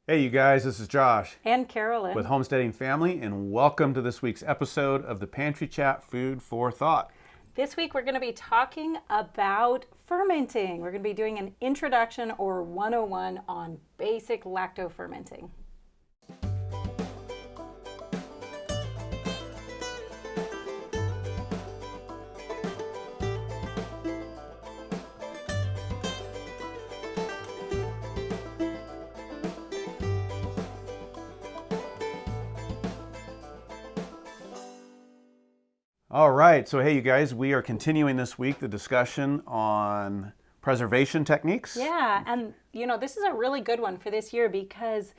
Hey, you guys, this is Josh And Carolyn. with Homesteading Family, and welcome to this week's episode of the Pantry Chat Food for Thought. This week we're going to be talking about fermenting. We're going to be doing an introduction or 101 on basic lacto fermenting. All right, so hey, you guys, we are continuing this week the discussion on preservation techniques. Yeah, and this is a really good one for this year because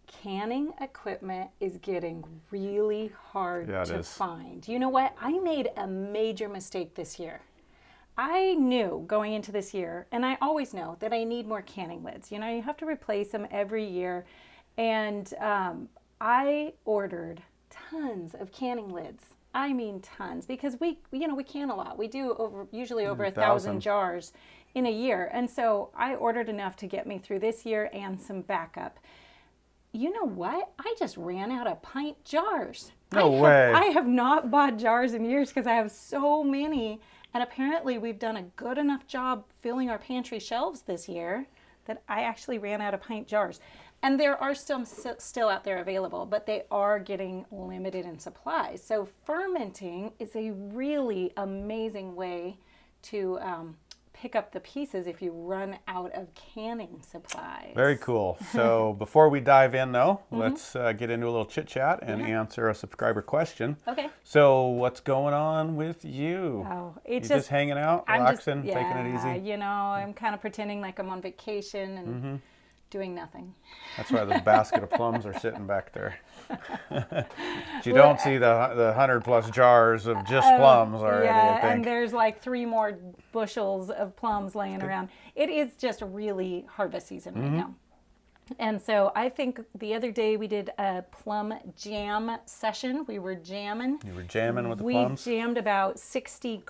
canning equipment is getting really hard to find. You know what? I made a major mistake this year. I knew going into this year, and I always know that I need more canning lids. You have to replace them every year. And I ordered tons of canning lids. I mean tons, because we can a lot. We do usually over 1,000 jars in a year. And so I ordered enough to get me through this year and some backup. You know what? I just ran out of pint jars. No way. I have not bought jars in years because I have so many. And apparently we've done a good enough job filling our pantry shelves this year that I actually ran out of pint jars. And there are some still out there available, but they are getting limited in supply. So fermenting is a really amazing way to pick up the pieces if you run out of canning supplies. Very cool. So before we dive in, though, let's get into a little chit chat and answer a subscriber question. Okay. So what's going on with you? Oh, you just hanging out, relaxing, taking it easy? I'm kind of pretending like I'm on vacation and doing nothing. That's why this basket of plums are sitting back there. You don't see the 100+ jars of just plums already, I think. And there's like 3 more bushels of plums laying around. It is just really harvest season right now. And so I think the other day we did a plum jam session. We were jamming. You were jamming with the plums? We jammed about 60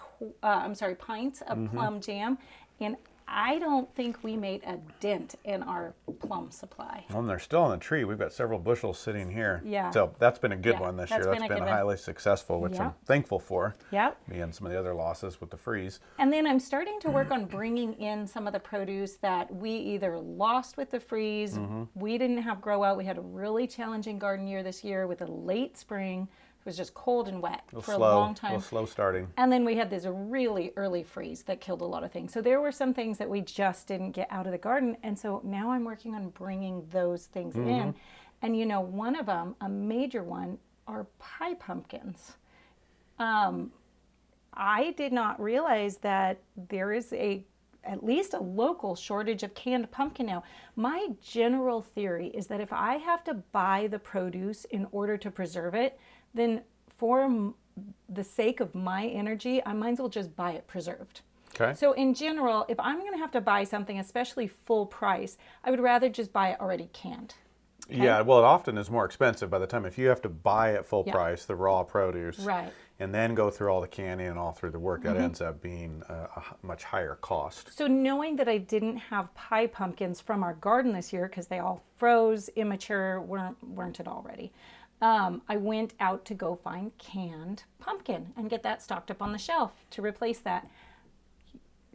pints of plum jam. And I don't think we made a dent in our plum supply. Well, and they're still on the tree. We've got several bushels sitting here. Yeah. So that's been a good one this year. That's been highly successful, which I'm thankful for. Yep. Me and some of the other losses with the freeze. And then I'm starting to work on bringing in some of the produce that we either lost with the freeze, we didn't have grow out. We had a really challenging garden year this year with a late spring. It was just cold and wet for a long time. A little slow starting. And then we had this really early freeze that killed a lot of things. So there were some things that we just didn't get out of the garden. And so now I'm working on bringing those things in. And one of them, a major one, are pie pumpkins. I did not realize that there is at least a local shortage of canned pumpkin now. My general theory is that if I have to buy the produce in order to preserve it, then for the sake of my energy, I might as well just buy it preserved. Okay. So in general, if I'm going to have to buy something, especially full price, I would rather just buy it already canned. Okay? Yeah, well, it often is more expensive by the time if you have to buy at full price, the raw produce, right, and then go through all the canning and all through the work, that ends up being a much higher cost. So knowing that I didn't have pie pumpkins from our garden this year because they all froze, immature, weren't it already? I went out to go find canned pumpkin and get that stocked up on the shelf to replace that.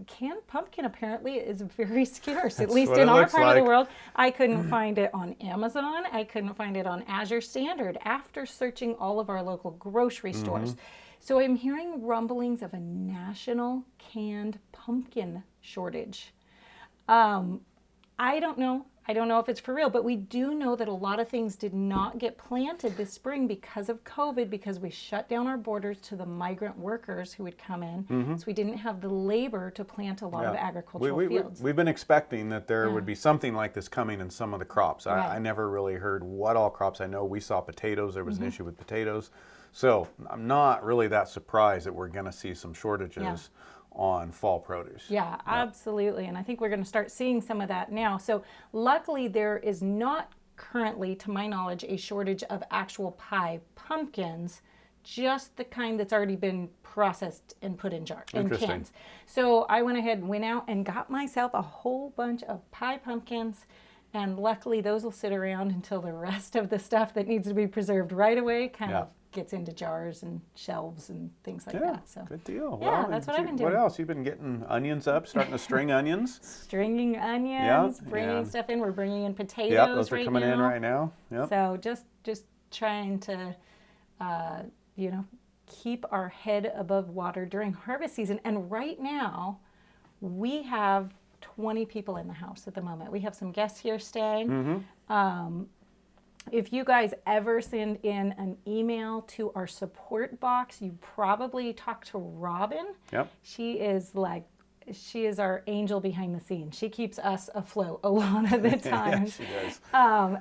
Canned pumpkin apparently is very scarce, at least in our part of the world. I couldn't find it on Amazon. I couldn't find it on Azure Standard after searching all of our local grocery stores. So I'm hearing rumblings of a national canned pumpkin shortage. I don't know. I don't know if it's for real, but we do know that a lot of things did not get planted this spring because of COVID, because we shut down our borders to the migrant workers who would come in. So we didn't have the labor to plant a lot of agricultural fields. We've been expecting that there would be something like this coming in some of the crops. I never really heard what all crops. I know we saw potatoes. There was an issue with potatoes. So I'm not really that surprised that we're going to see some shortages on fall produce. Yeah, absolutely. And I think we're going to start seeing some of that now. So luckily there is not currently, to my knowledge, a shortage of actual pie pumpkins, just the kind that's already been processed and put in jars, in cans. So I went ahead and went out and got myself a whole bunch of pie pumpkins And luckily, those will sit around until the rest of the stuff that needs to be preserved right away kind of gets into jars and shelves and things like that. So good deal. Yeah, well, that's what I've been doing. What else? You've been getting onions up, starting to string onions. Stringing onions, bringing stuff in. We're bringing in potatoes right now. Those are coming in right now. Yep. So just trying to, keep our head above water during harvest season. And right now, we have 20 people in the house at the moment. We have some guests here staying. If you guys ever send in an email to our support box, you probably talk to Robin. Yep. She is our angel behind the scenes. She keeps us afloat a lot of the time. She does.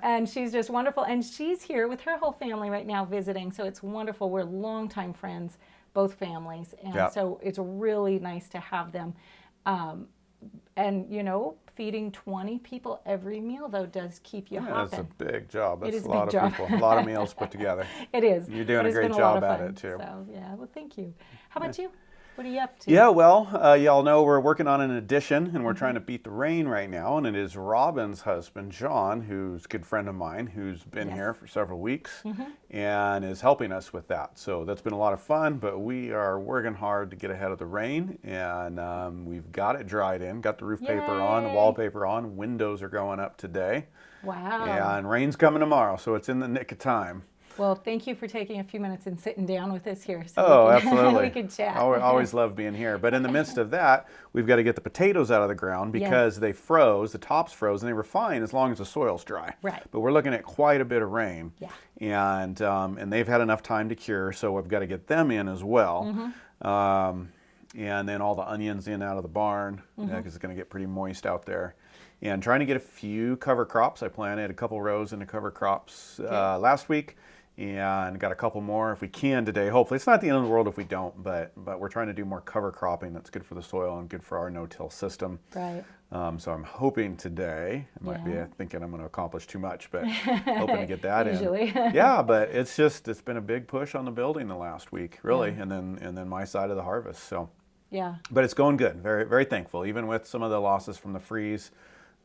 And she's just wonderful. And she's here with her whole family right now visiting. So it's wonderful. We're longtime friends, both families. And so it's really nice to have them. And, feeding 20 people every meal, though, does keep you hopping. That's a big job. That's It is a lot of people. A lot of meals put together. It is. You're doing a great job at it, too. So, well, thank you. How about you? What are you up to? Yeah, well, y'all know we're working on an addition, and we're trying to beat the rain right now, and it is Robin's husband, John, who's a good friend of mine, who's been here for several weeks and is helping us with that. So that's been a lot of fun, but we are working hard to get ahead of the rain, and we've got it dried in, got the roof paper on, the wallpaper on, windows are going up today. Wow. And rain's coming tomorrow, so it's in the nick of time. Well, thank you for taking a few minutes and sitting down with us here. So Absolutely. we can chat. I always love being here. But in the midst of that, we've got to get the potatoes out of the ground because they froze, the tops froze, and they were fine as long as the soil's dry. Right. But we're looking at quite a bit of rain. Yeah. And they've had enough time to cure, so we've got to get them in as well. And then all the onions in out of the barn because it's going to get pretty moist out there. And trying to get a few cover crops. I planted a couple rows into cover crops last week. And got a couple more if we can today. Hopefully, it's not the end of the world if we don't, but we're trying to do more cover cropping that's good for the soil and good for our no-till system. Right. So I'm hoping today, I might be thinking I'm going to accomplish too much, but hoping to get that Usually. in. Yeah, but it's been a big push on the building the last week, really, and then my side of the harvest. So yeah. But it's going good. Very, very thankful, even with some of the losses from the freeze.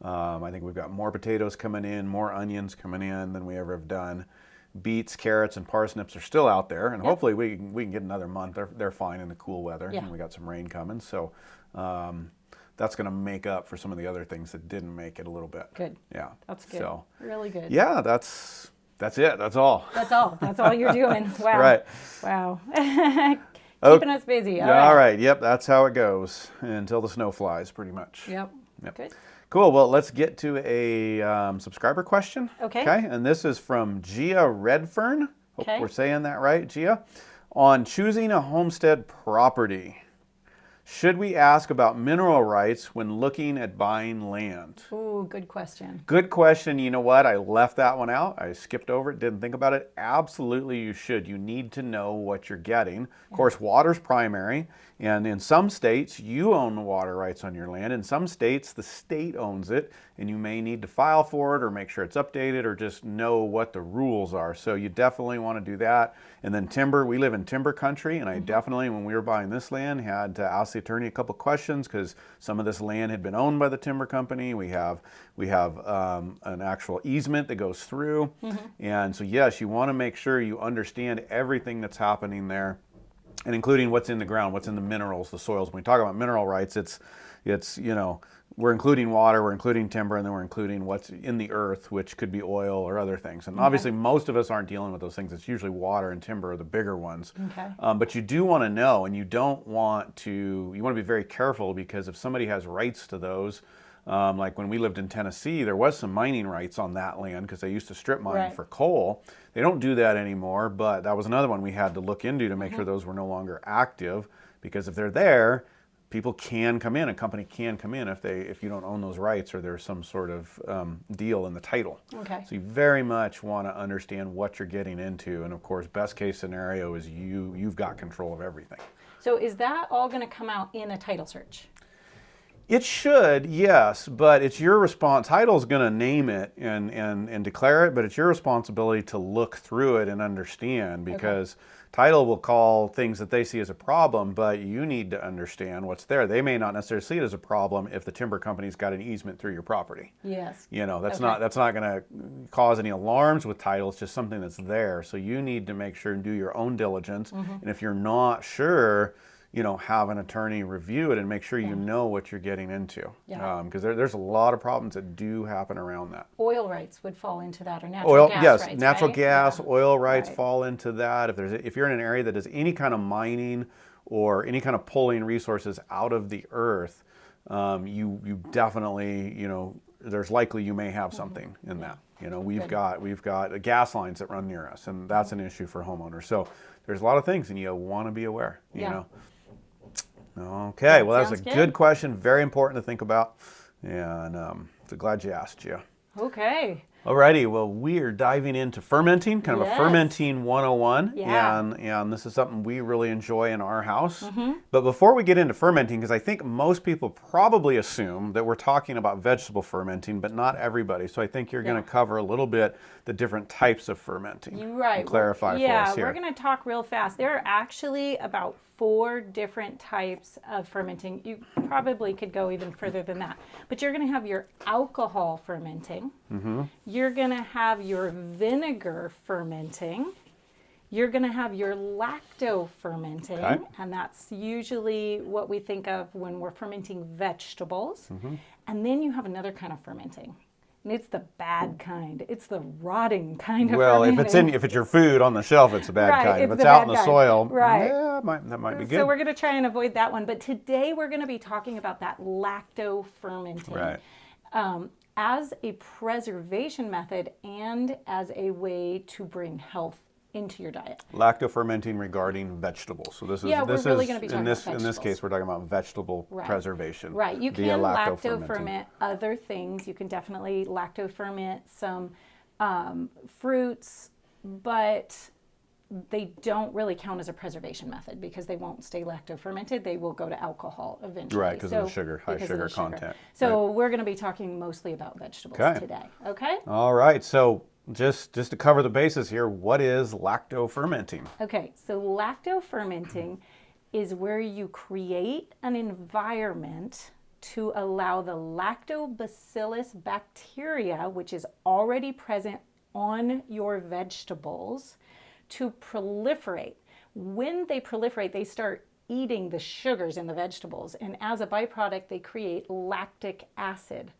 I think we've got more potatoes coming in, more onions coming in than we ever have done. Beets, carrots, and parsnips are still out there, and hopefully we can get another month. They're fine in the cool weather, and we got some rain coming, so that's going to make up for some of the other things that didn't make it a little bit. Good. Yeah. That's good. So, really good. Yeah, that's it. That's all. That's all. That's all you're doing. Wow. Right. Wow. Keeping us busy. All right. Yep. That's how it goes until the snow flies, pretty much. Yep. Good. Cool. Well, let's get to a subscriber question. Okay. And this is from Gia Redfern. Hope we're saying that right, Gia. On choosing a homestead property, should we ask about mineral rights when looking at buying land? Ooh, good question. Good question. You know what? I left that one out. I skipped over it, didn't think about it. Absolutely, you should. You need to know what you're getting. Of course, water's primary. And in some states, you own the water rights on your land. In some states, the state owns it, and you may need to file for it or make sure it's updated or just know what the rules are. So you definitely want to do that. And then timber, we live in timber country, and I definitely, when we were buying this land, had to ask the attorney a couple questions because some of this land had been owned by the timber company. We have an actual easement that goes through. And so, yes, you want to make sure you understand everything that's happening there. And including what's in the ground, what's in the minerals, the soils. When we talk about mineral rights, it's we're including water, we're including timber, and then we're including what's in the earth, which could be oil or other things. And obviously, most of us aren't dealing with those things. It's usually water and timber are the bigger ones. But you do want to know, and you want to be very careful because if somebody has rights to those, like when we lived in Tennessee, there was some mining rights on that land because they used to strip mine for coal. They don't do that anymore, but that was another one we had to look into to make sure those were no longer active because if they're there, people can come in, a company can come in if you don't own those rights or there's some sort of deal in the title. So you very much want to understand what you're getting into, and of course, best case scenario is you've got control of everything. So is that all going to come out in a title search? It should, yes, but it's your response. Title's going to name it and declare it, but it's your responsibility to look through it and understand, because Title will call things that they see as a problem, but you need to understand what's there. They may not necessarily see it as a problem if the timber company's got an easement through your property. Yes. You know, that's not going to cause any alarms with Title. It's just something that's there. So you need to make sure and do your own diligence. And if you're not sure, you know, have an attorney review it and make sure you know what you're getting into. Because there's a lot of problems that do happen around that. Oil rights would fall into that, or natural gas rights, natural gas, oil rights Right. fall into that. If you're in an area that does any kind of mining or any kind of pulling resources out of the earth, you definitely, you know, there's likely you may have something in that. You know, we've got gas lines that run near us, and that's an issue for homeowners. So there's a lot of things, and you want to be aware. You know. Okay, well, that's a good question. Very important to think about, and so glad you asked, Gia. Okay. Alrighty, well, we are diving into fermenting, kind of a fermenting 101, and this is something we really enjoy in our house. But before we get into fermenting, because I think most people probably assume that we're talking about vegetable fermenting, but not everybody. So I think you're going to cover a little bit the different types of fermenting. Right. Clarify for us here. We're going to talk real fast. There are actually about 4 different types of fermenting. You probably could go even further than that. But you're going to have your alcohol fermenting. You're going to have your vinegar fermenting. You're going to have your lacto fermenting. And that's usually what we think of when we're fermenting vegetables. And then you have another kind of fermenting. And it's the bad kind. It's the rotting kind of fermenting. If it's your food on the shelf, it's a bad kind. If it's out in the soil, that might be good. So we're going to try and avoid that one. But today we're going to be talking about that lacto fermenting. As a preservation method and as a way to bring health into your diet. Lacto fermenting regarding vegetables. So this is we're really going to be talking about vegetables. In this case, we're talking about vegetable preservation. You can lacto ferment other things. You can definitely lacto ferment some fruits, but they don't really count as a preservation method because they won't stay lacto fermented. They will go to alcohol eventually. Right, because of the sugar, high sugar content. So we're going to be talking mostly about vegetables today. Okay? All right. So just to cover the bases here, what is lacto fermenting? Okay, so lacto fermenting is where you create an environment to allow the lactobacillus bacteria, which is already present on your vegetables, to proliferate. When they proliferate, they start eating the sugars in the vegetables, and as a byproduct, they create lactic acid.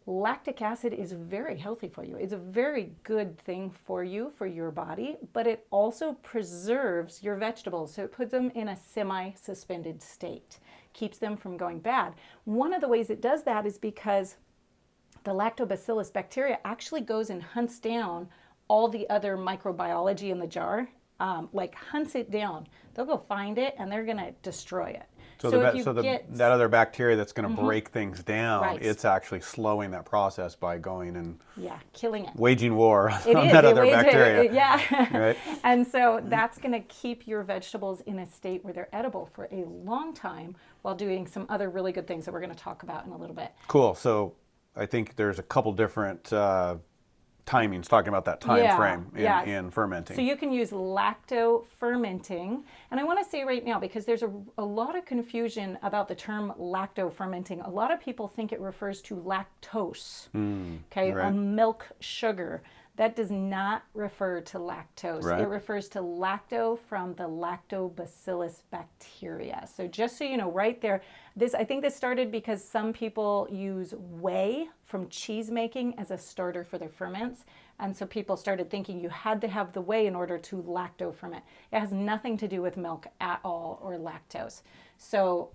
Lactic acid is very healthy for you. It's a very good thing for you, for your body, but it also preserves your vegetables. So it puts them in a semi-suspended state, keeps them from going bad. One of the ways it does that is because the lactobacillus bacteria actually goes and hunts down all the other microbiology in the jar, hunts it down. They'll go find it and they're going to destroy it. So that other bacteria that's going to break things down, it's actually slowing that process by going and killing it, waging war on that other bacteria. Right? And so that's going to keep your vegetables in a state where they're edible for a long time while doing some other really good things that we're going to talk about in a little bit. Cool. So I think there's a couple different timings talking about that time frame in fermenting. So you can use lacto fermenting. And I want to say right now, because there's a lot of confusion about the term lacto fermenting. A lot of people think it refers to lactose, a milk sugar. That does not refer to lactose. It refers to lacto from the lactobacillus bacteria. So just so you know, right there, I think this started because some people use whey from cheese making as a starter for their ferments. And so people started thinking you had to have the whey in order to lacto ferment. It has nothing to do with milk at all or lactose. So,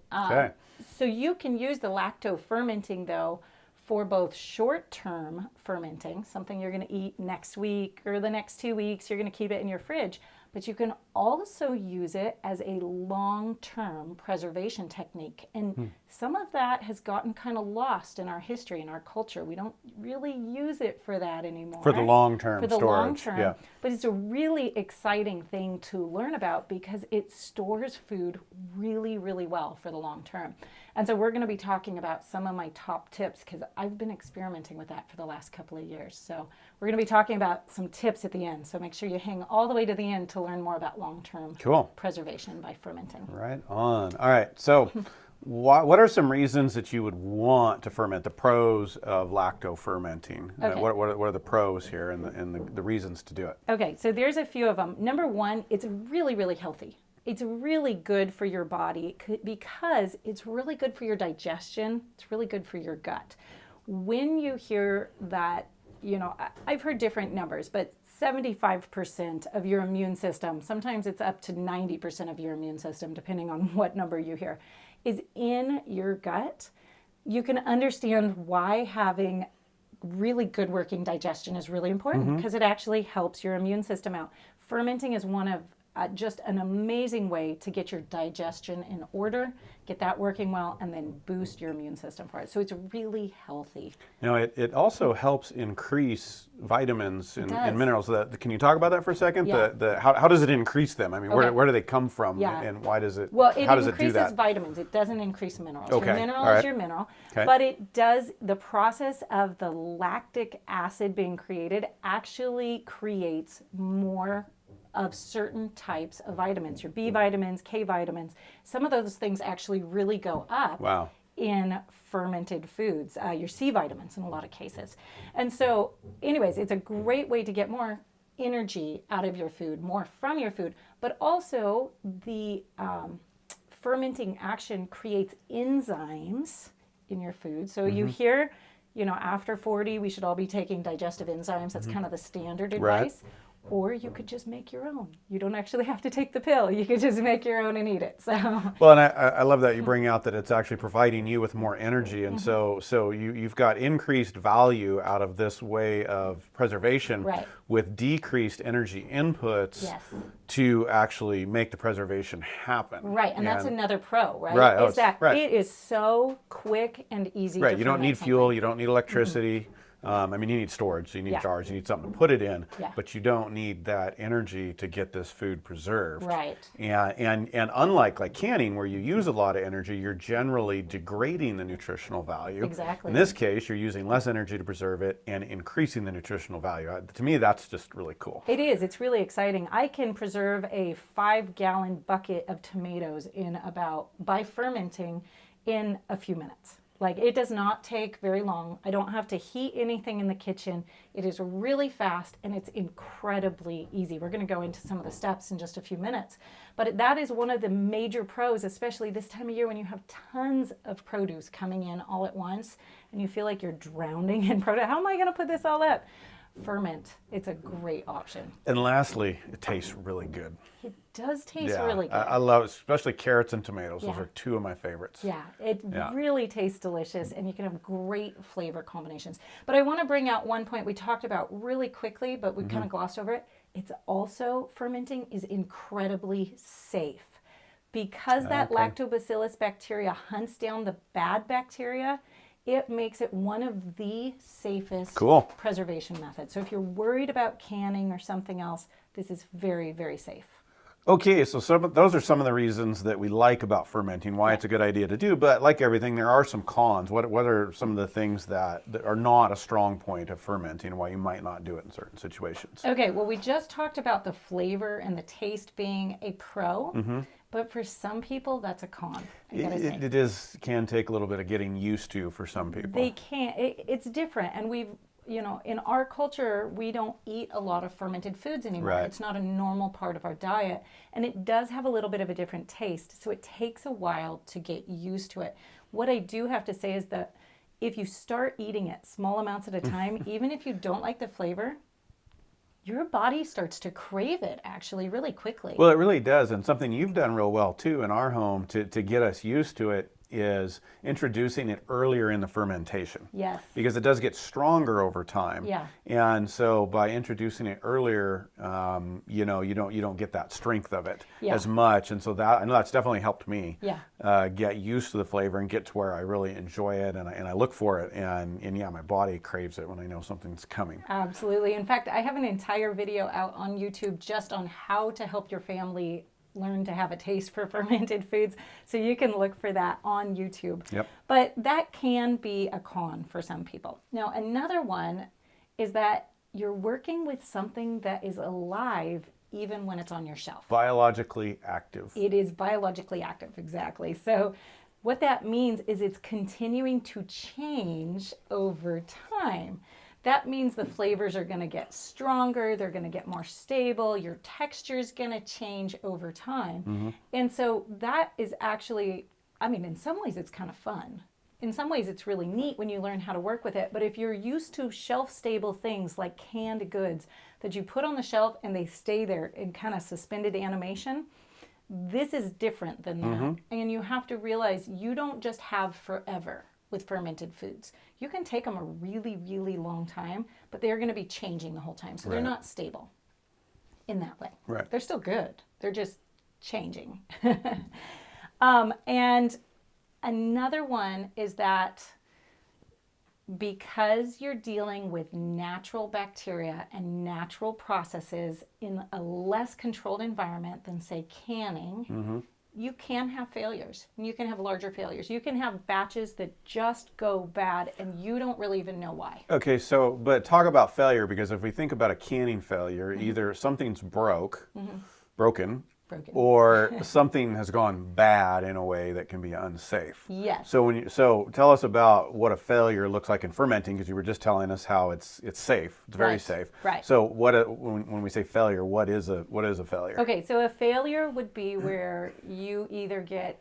so you can use the lacto fermenting though for both short-term fermenting, something you're going to eat next week or the next 2 weeks, you're going to keep it in your fridge. but you can also use it as a long-term preservation technique. And some of that has gotten kind of lost in our history, in our culture. We don't really use it for that anymore. For the long-term storage. For the long-term. Yeah. But it's a really exciting thing to learn about because it stores food really, really well for the long term. And so we're going to be talking about some of my top tips because I've been experimenting with that for the last couple of years. So we're going to be talking about some tips at the end. So make sure you hang all the way to the end to learn more about long-term preservation by fermenting. Right on. All right. So what are some reasons that you would want to ferment? The pros of lacto fermenting. Okay. What are the pros here and the reasons to do it? Okay. So there's a few of them. Number one, it's really, really healthy. It's really good for your body because it's really good for your digestion. It's really good for your gut. When you hear that, I've heard different numbers, but 75% of your immune system, sometimes it's up to 90% of your immune system, depending on what number you hear, is in your gut. You can understand why having really good working digestion is really important because it actually helps your immune system out. Fermenting is one of just an amazing way to get your digestion in order, get that working well, and then boost your immune system for it. So it's really healthy. It also helps increase vitamins and minerals. Can you talk about that for a second? Yeah. How does it increase them? I mean, where do they come from? Yeah. And why does it? Well, how does it do that? It increases vitamins. It doesn't increase minerals. Okay. Your mineral is your mineral. Okay. But it does, the process of the lactic acid being created actually creates more of certain types of vitamins, your B vitamins, K vitamins. Some of those things actually really go up in fermented foods, your C vitamins in a lot of cases. And so anyways, it's a great way to get more energy out of your food, more from your food, but also the fermenting action creates enzymes in your food. So you hear, after 40, we should all be taking digestive enzymes. That's kind of the standard advice. Or you could just make your own. You don't actually have to take the pill. You could just make your own and eat it. So well, and I love that you bring out that it's actually providing you with more energy, and so you've got increased value out of this way of preservation with decreased energy inputs to actually make the preservation happen. Right, and that's another pro, right? Right, is that it is so quick and easy. Right, to you don't need fuel, you don't need electricity. I mean, you need storage, so you need jars, you need something to put it in, but you don't need that energy to get this food preserved. Right. And unlike canning, where you use a lot of energy, you're generally degrading the nutritional value. Exactly. In this case, you're using less energy to preserve it and increasing the nutritional value. To me, that's just really cool. It is. It's really exciting. I can preserve a 5-gallon bucket of tomatoes by fermenting in a few minutes. Like, it does not take very long. I don't have to heat anything in the kitchen. It is really fast and it's incredibly easy. We're going to go into some of the steps in just a few minutes. But that is one of the major pros, especially this time of year when you have tons of produce coming in all at once and you feel like you're drowning in produce. How am I going to put this all up? Ferment. It's a great option. And lastly, it tastes really good. It does taste really good. I love it, especially carrots and tomatoes. Those are two of my favorites. Yeah, it really tastes delicious, and you can have great flavor combinations. But I want to bring out one point we talked about really quickly, but we kind of glossed over it. It's also, fermenting is incredibly safe. Because that lactobacillus bacteria hunts down the bad bacteria, it makes it one of the safest preservation methods. So if you're worried about canning or something else, this is very, very safe. Okay, so those are some of the reasons that we like about fermenting, why it's a good idea to do. But like everything, there are some cons. What are some of the things that are not a strong point of fermenting, why you might not do it in certain situations? Okay, well, we just talked about the flavor and the taste being a pro. But for some people, that's a con. It can take a little bit of getting used to for some people. They can't. It's different, and in our culture, we don't eat a lot of fermented foods anymore. Right. It's not a normal part of our diet, and it does have a little bit of a different taste. So it takes a while to get used to it. What I do have to say is that if you start eating it small amounts at a time, even if you don't like the flavor, your body starts to crave it actually really quickly. Well, it really does. And something you've done real well too in our home to get us used to it is introducing it earlier in the fermentation. Yes. Because it does get stronger over time. Yeah. And so by introducing it earlier, you know, you don't get that strength of it as much. And so that, I know that's definitely helped me get used to the flavor and get to where I really enjoy it and I look for it. And yeah, my body craves it when I know something's coming. Absolutely. In fact, I have an entire video out on YouTube just on how to help your family learn to have a taste for fermented foods. So you can look for that on YouTube. Yep. But that can be a con for some people. Now, another one is that you're working with something that is alive even when it's on your shelf. Biologically active. It is biologically active, exactly. So what that means is it's continuing to change over time. That means the flavors are going to get stronger, they're going to get more stable, your texture is going to change over time. And so that is actually, I mean, in some ways it's kind of fun. In some ways it's really neat when you learn how to work with it. But if you're used to shelf-stable things like canned goods that you put on the shelf and they stay there in kind of suspended animation, this is different than that. And you have to realize you don't just have forever with fermented foods. You can take them a really, really long time, but they're going to be changing the whole time. So they're not stable in that way. Right. They're still good. They're just changing. And another one is that because you're dealing with natural bacteria and natural processes in a less controlled environment than, say, canning, you can have failures. You can have larger failures. You can have batches that just go bad and you don't really even know why. Okay, so, but talk about failure, because if we think about a canning failure, either something's broken, or something has gone bad in a way that can be unsafe. Yes. So so tell us about what a failure looks like in fermenting, because you were just telling us how it's safe. It's very safe. Right. So when we say failure, what is a failure? Okay, so a failure would be where you either get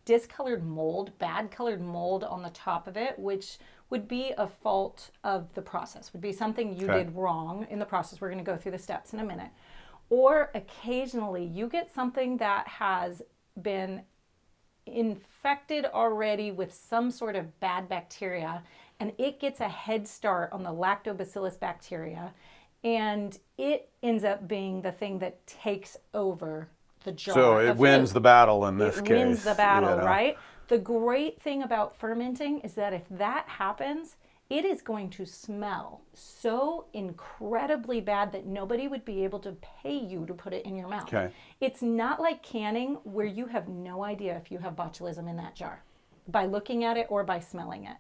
discolored mold, bad colored mold on the top of it, which would be a fault of the process, would be something you did wrong in the process. We're going to go through the steps in a minute. Or occasionally you get something that has been infected already with some sort of bad bacteria, and it gets a head start on the lactobacillus bacteria, and it ends up being the thing that takes over the jar. So it wins the battle in this case. It wins the battle, right? The great thing about fermenting is that if that happens, it is going to smell so incredibly bad that nobody would be able to pay you to put it in your mouth. Okay. It's not like canning where you have no idea if you have botulism in that jar by looking at it or by smelling it.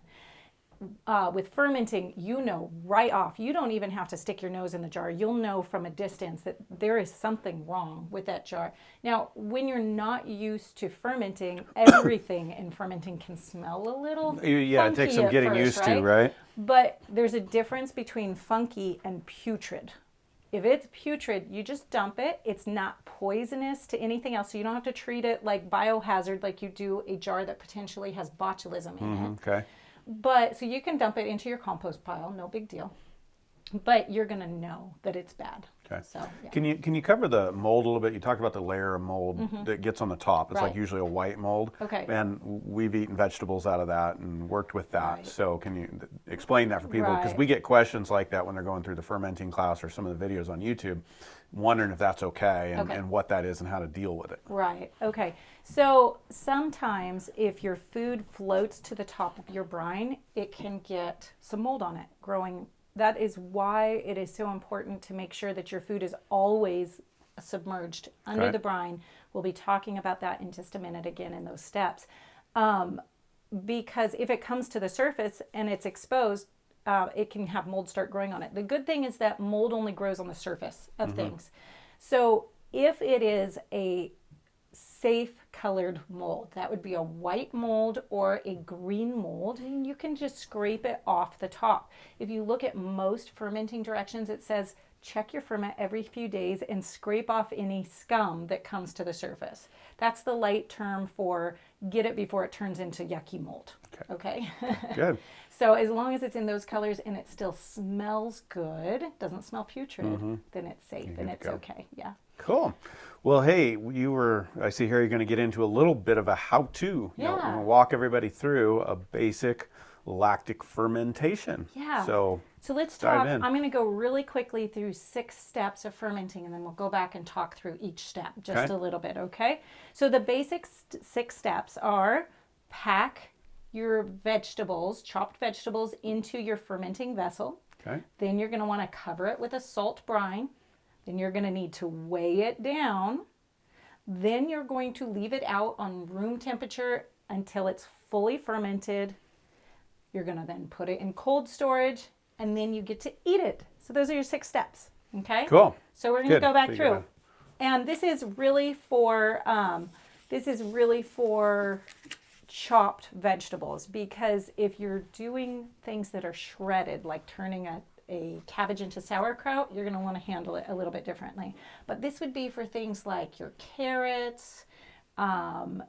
With fermenting, you know right off. You don't even have to stick your nose in the jar. You'll know from a distance that there is something wrong with that jar. Now, when you're not used to fermenting, everything in fermenting can smell a little funky it takes some getting used to, right? But there's a difference between funky and putrid. If it's putrid, you just dump it. It's not poisonous to anything else, so you don't have to treat it like biohazard like you do a jar that potentially has botulism in it. Okay. But so you can dump it into your compost pile, no big deal. But you're going to know that it's bad. Okay. So, yeah. Can you cover the mold a little bit? You talked about the layer of mold that gets on the top. It's like usually a white mold. Okay. And we've eaten vegetables out of that and worked with that. Right. So can you explain that for people? Because we get questions like that when they're going through the fermenting class or some of the videos on YouTube, wondering if that's okay and what that is and how to deal with it. Right. Okay. So sometimes if your food floats to the top of your brine, it can get some mold on it growing. That is why it is so important to make sure that your food is always submerged under the brine. We'll be talking about that in just a minute again in those steps. Because if it comes to the surface and it's exposed, it can have mold start growing on it. The good thing is that mold only grows on the surface of things. So if it is a safe colored mold, that would be a white mold or a green mold, and you can just scrape it off the top. If you look at most fermenting directions, it says check your ferment every few days and scrape off any scum that comes to the surface. That's the light term for get it before it turns into yucky mold. Okay. Good. So as long as it's in those colors and it still smells good, doesn't smell putrid, then it's safe and it's okay. Yeah. Cool. Well, hey, I see here you're going to get into a little bit of a how-to. Yeah. We're going to walk everybody through a basic lactic fermentation. Yeah. So let's talk. I'm going to go really quickly through 6 steps of fermenting, and then we'll go back and talk through each step just a little bit, okay? So the basic 6 steps are: pack your vegetables, chopped vegetables, into your fermenting vessel. Okay. Then you're going to want to cover it with a salt brine. Then you're going to need to weigh it down. Then you're going to leave it out on room temperature until it's fully fermented. You're going to then put it in cold storage, and then you get to eat it. So those are your 6 steps. Okay. Cool. So we're going to go back through, and this is really for chopped vegetables, because if you're doing things that are shredded, like turning a cabbage into sauerkraut, you're going to want to handle it a little bit differently. But this would be for things like your carrots.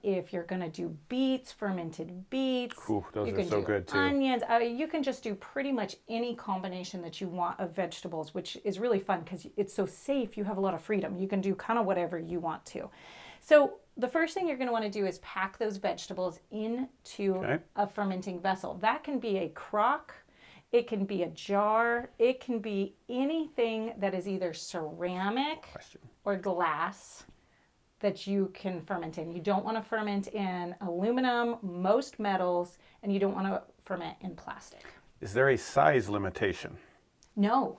If you're going to do beets, fermented beets, those are so good too. Onions, you can just do pretty much any combination that you want of vegetables, which is really fun because it's so safe. You have a lot of freedom. You can do kind of whatever you want to. So the first thing you're going to want to do is pack those vegetables into a fermenting vessel. That can be a crock. It can be a jar. It can be anything that is either ceramic or glass that you can ferment in. You don't want to ferment in aluminum, most metals, and you don't want to ferment in plastic. Is there a size limitation? No.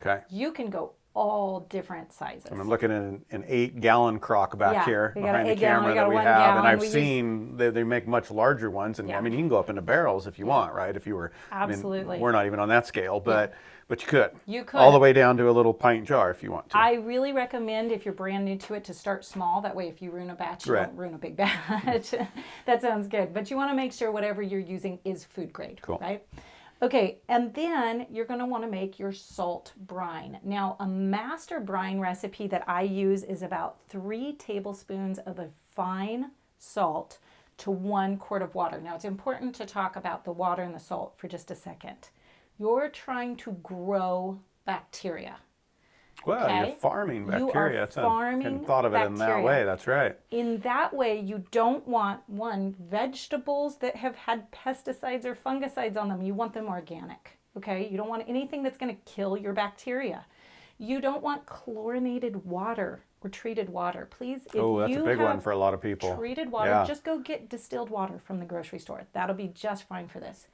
Okay. You can go all different sizes. And I'm looking at an 8-gallon crock back here behind the gallon, camera that we have, and I've we seen they make much larger ones, and I mean you can go up into barrels if you want, right? If you were, absolutely. I mean, we're not even on that scale, but you could. You could. All the way down to a little pint jar if you want to. I really recommend, if you're brand new to it, to start small. That way, if you ruin a batch, you won't ruin a big batch. That sounds good. But you want to make sure whatever you're using is food grade, right? Okay, and then you're going to want to make your salt brine. Now, a master brine recipe that I use is about 3 tablespoons of a fine salt to 1 quart of water. Now, it's important to talk about the water and the salt for just a second. You're trying to grow bacteria. Well, you're farming bacteria. You are farming I hadn't thought of it in that way. That's right. In that way, you don't want, vegetables that have had pesticides or fungicides on them. You want them organic, okay? You don't want anything that's going to kill your bacteria. You don't want chlorinated water or treated water. Please, if that's a big one for a lot of people. Treated water, just go get distilled water from the grocery store. That'll be just fine for this.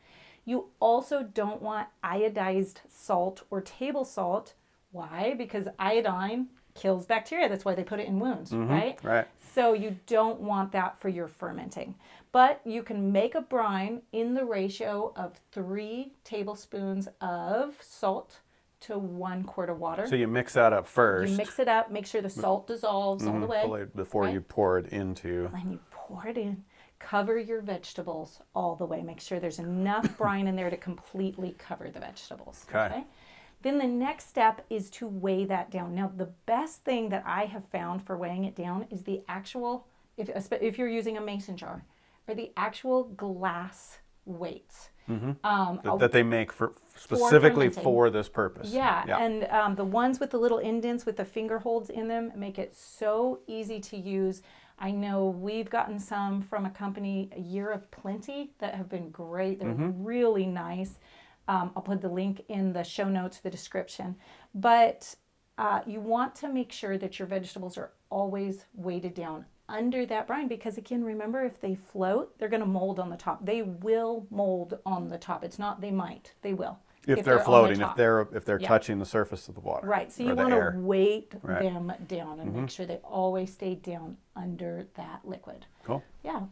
You also don't want iodized salt or table salt. Why? Because iodine kills bacteria. That's why they put it in wounds, right? Right. So you don't want that for your fermenting. But you can make a brine in the ratio of 3 tablespoons of salt to 1 quart of water. So you mix that up first. You mix it up. Make sure the salt dissolves all the way. Before you pour it into. And you pour it in. Cover your vegetables all the way. Make sure there's enough brine in there to completely cover the vegetables. Okay. Then the next step is to weigh that down. Now, the best thing that I have found for weighing it down is the actual, if you're using a mason jar, or the actual glass weights. That they make specifically for this purpose. Yeah. And the ones with the little indents with the finger holds in them make it so easy to use. I know we've gotten some from a company, Year of Plenty, that have been great. They're really nice. I'll put the link in the show notes, the description. But you want to make sure that your vegetables are always weighted down under that brine, because again, remember, if they float, they're going to mold on the top. They will mold on the top. It's not they might, they will. If they're floating, if they're touching the surface of the water. Right. So you want to weight them down and make sure they always stay down under that liquid. Cool. Yeah.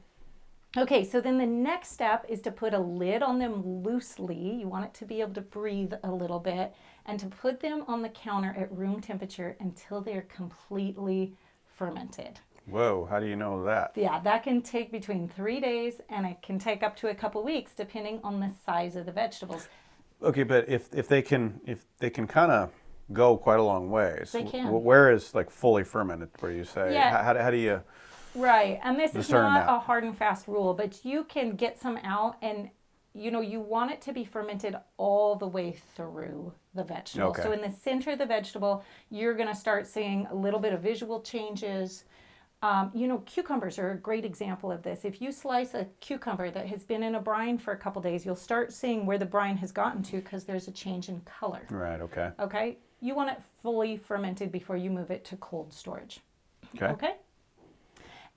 Okay, so then the next step is to put a lid on them loosely. You want it to be able to breathe a little bit, and to put them on the counter at room temperature until they're completely fermented. Whoa, how do you know that? Yeah, that can take between 3 days, and it can take up to a couple weeks depending on the size of the vegetables. Okay, but if they can kind of go quite a long ways. They can. Where is like fully fermented, where you say? Yeah. How do you? Right. And this is discern not that. a hard and fast rule, but you can get some out, and you want it to be fermented all the way through the vegetable. Okay. So in the center of the vegetable, you're going to start seeing a little bit of visual changes. Cucumbers are a great example of this. If you slice a cucumber that has been in a brine for a couple days, you'll start seeing where the brine has gotten to because there's a change in color. Right, okay. Okay? You want it fully fermented before you move it to cold storage. Okay. Okay?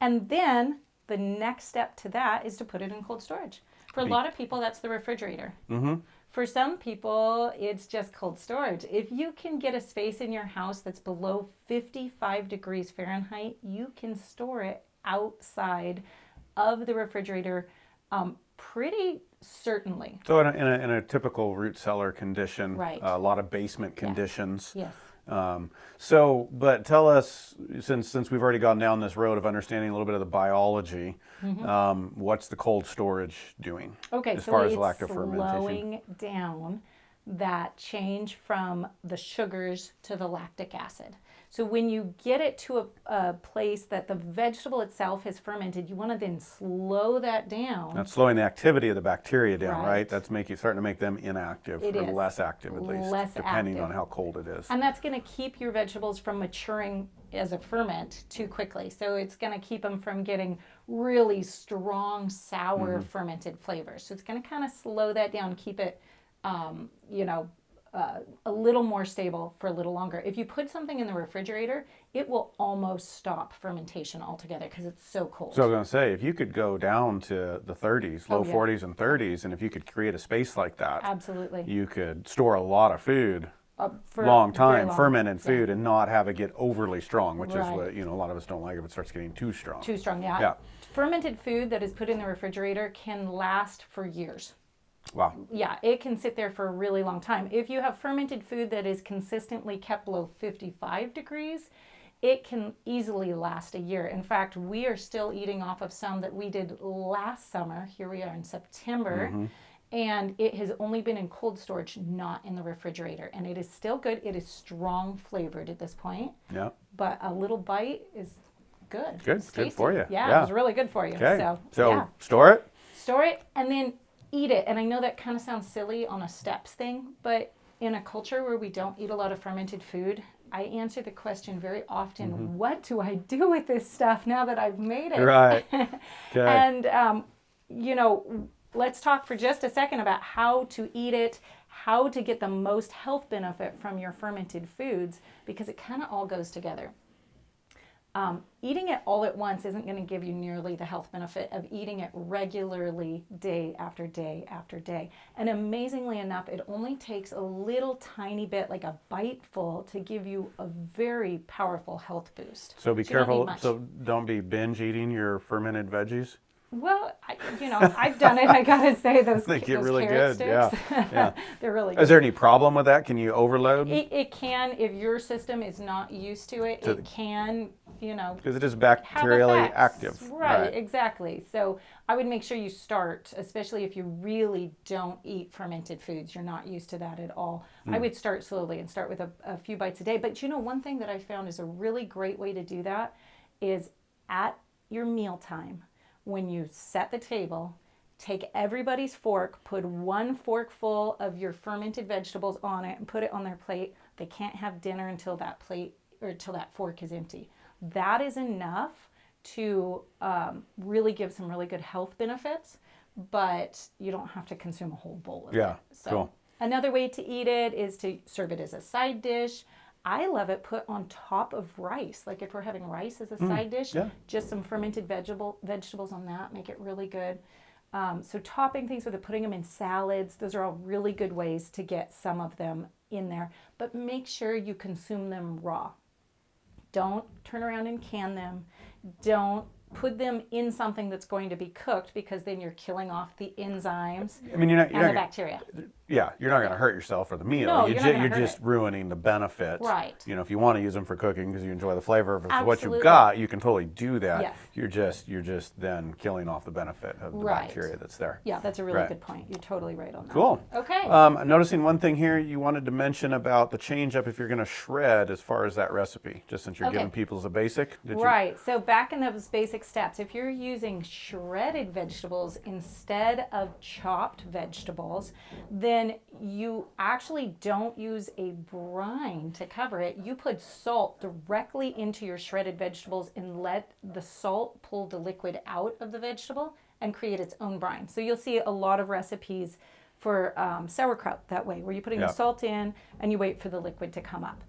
And then the next step to that is to put it in cold storage. For a lot of people, that's the refrigerator. Mm-hmm. For some people, it's just cold storage. If you can get a space in your house that's below 55 degrees Fahrenheit, you can store it outside of the refrigerator pretty certainly. So in a typical root cellar condition, Right. A lot of basement conditions. Yes. But tell us, since we've already gone down this road of understanding a little bit of the biology, what's the cold storage doing? Okay, as so far as it's lacto fermentation? slowing down that change from the sugars to the lactic acid. So when you get it to a place that the vegetable itself has fermented, you want to then slow that down. That's slowing the activity of the bacteria down, Right. right? That's starting to make them inactive, It or is. less active at least, Less depending active. on how cold it is. And that's going to keep your vegetables from maturing as a ferment too quickly. So it's going to keep them from getting really strong, sour fermented flavors. So it's going to kind of slow that down, keep it, a little more stable for a little longer. If you put something in the refrigerator, it will almost stop fermentation altogether because it's so cold. So I was going to say, if you could go down to the 30s, low yeah. 40s and 30s, and if you could create a space like that, Absolutely. you could store a lot of food, For long very time, long. fermented Yeah. food, and not have it get overly strong, which is Right. what, a lot of us don't like if it starts getting too strong. Too strong, yeah. Yeah. Fermented food that is put in the refrigerator can last for years. Wow. Yeah, it can sit there for a really long time. If you have fermented food that is consistently kept below 55 degrees, it can easily last a year. In fact, we are still eating off of some that we did last summer. Here we are in September. And it has only been in cold storage, not in the refrigerator. And it is still good. It is strong flavored at this point. Yeah. But a little bite is good. Good. It's Good tasty. for you. Yeah, it was really good for you. Okay. So yeah. Store it. Store it and then eat it. And I know that kind of sounds silly on a steps thing, but in a culture where we don't eat a lot of fermented food, I answer the question very often, what do I do with this stuff now that I've made it? Right. Okay. And, let's talk for just a second about how to eat it, how to get the most health benefit from your fermented foods, because it kind of all goes together. Eating it all at once isn't going to give you nearly the health benefit of eating it regularly day after day after day. And amazingly enough, it only takes a little tiny bit, like a bite full, to give you a very powerful health boost. So be you don't need careful. much. So don't be binge eating your fermented veggies. Well, I've done it. I gotta say, those They get those really carrot good. Yeah. sticks, Yeah. they're really good. Is there any problem with that? Can you overload? It can, if your system is not used to it, it can, Because it is have bacterially effects. active. Right, exactly. So I would make sure you start, especially if you really don't eat fermented foods, you're not used to that at all. I would start slowly and start with a few bites a day. But one thing that I found is a really great way to do that is at your mealtime, when you set the table, take everybody's fork, put one forkful of your fermented vegetables on it and put it on their plate. They can't have dinner until that plate or until that fork is empty. That is enough to really give some really good health benefits, but you don't have to consume a whole bowl of it. So cool. Another way to eat it is to serve it as a side dish. I love it put on top of rice. Like if we're having rice as a side dish, just some fermented vegetables on that, make it really good. So topping things with it, putting them in salads, those are all really good ways to get some of them in there. But make sure you consume them raw. Don't turn around and can them. Don't put them in something that's going to be cooked, because then you're killing off the enzymes I mean, you're not and the bacteria. Yeah, you're not going to hurt yourself for the meal. No, You're just ruining the benefit. Right. You know, if you want to use them for cooking because you enjoy the flavor of what Absolutely. you've got, you can totally do that. Yes. You're just then killing off the benefit of the bacteria that's there. Yeah, that's a really good point. You're totally right on that. Cool. Okay. I'm noticing one thing here you wanted to mention about the change up if you're going to shred as far as that recipe, just since you're giving people as a basic. Right. So back in those basic steps, if you're using shredded vegetables instead of chopped vegetables, then you actually don't use a brine to cover it. You put salt directly into your shredded vegetables and let the salt pull the liquid out of the vegetable and create its own brine. So you'll see a lot of recipes for sauerkraut that way, where you're putting the salt in and you wait for the liquid to come up.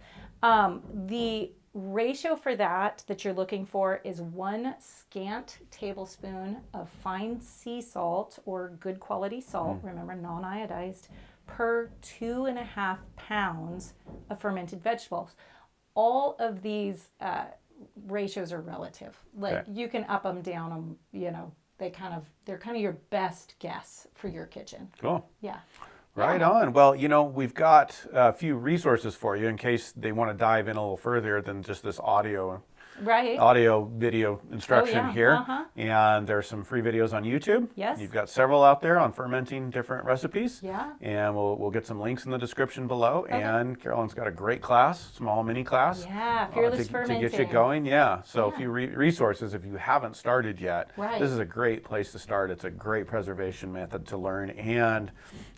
The ratio for that you're looking for is 1 scant tablespoon of fine sea salt or good quality salt, remember non-iodized, per 2.5 pounds of fermented vegetables. All of these ratios are relative. Like you can up them, down them, you know, they're kind of your best guess for your kitchen. Cool. Yeah. Right on. Well, you know, we've got a few resources for you in case they want to dive in a little further than just this audio video instruction here. And there's some free videos on YouTube. Yes. You've got several out there on fermenting different recipes. Yeah. And we'll get some links in the description below. Okay. And Carolyn's got a great class, small mini class. Yeah, fearless fermenting. To get you going. Yeah. So a few resources if you haven't started yet. Right. This is a great place to start. It's a great preservation method to learn. And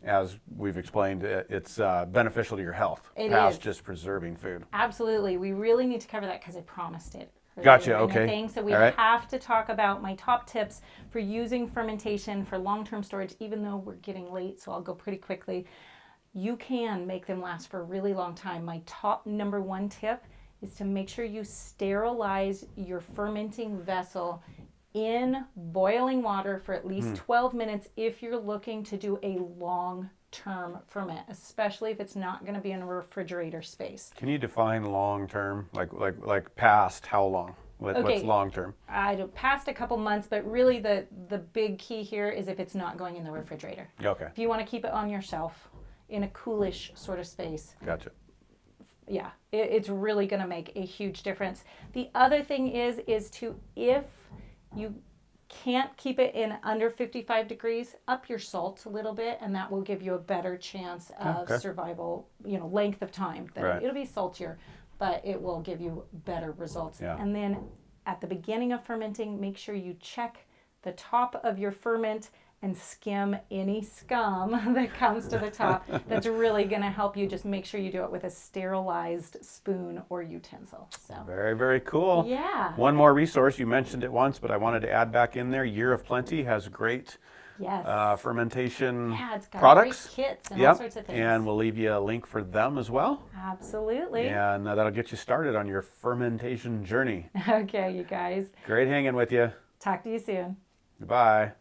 as we've explained, it's beneficial to your health. Past just preserving food. Absolutely. We really need to cover that because I promised it. Gotcha. Okay. So we have to talk about my top tips for using fermentation for long-term storage, even though we're getting late, so I'll go pretty quickly. You can make them last for a really long time. My top number 1 tip is to make sure you sterilize your fermenting vessel in boiling water for at least 12 minutes if you're looking to do a long-term ferment, especially if it's not going to be in a refrigerator space. Can you define long-term, like past how long? What's long-term? Past a couple months, but really the big key here is if it's not going in the refrigerator. Okay. If you want to keep it on your shelf in a coolish sort of space. Gotcha. Yeah, it's really going to make a huge difference. The other thing is if you can't keep it in under 55 degrees, up your salt a little bit, and that will give you a better chance of survival, length of time. It'll be saltier, but it will give you better results. Yeah. And then at the beginning of fermenting, make sure you check the top of your ferment and skim any scum that comes to the top. That's really going to help you. Just make sure you do it with a sterilized spoon or utensil. So very, very cool. Yeah. One more resource, you mentioned it once, but I wanted to add back in there. Year of Plenty has great fermentation it's got products. Great kits and all sorts of things. And we'll leave you a link for them as well. Absolutely. And that'll get you started on your fermentation journey. Okay, you guys. Great hanging with you. Talk to you soon. Goodbye.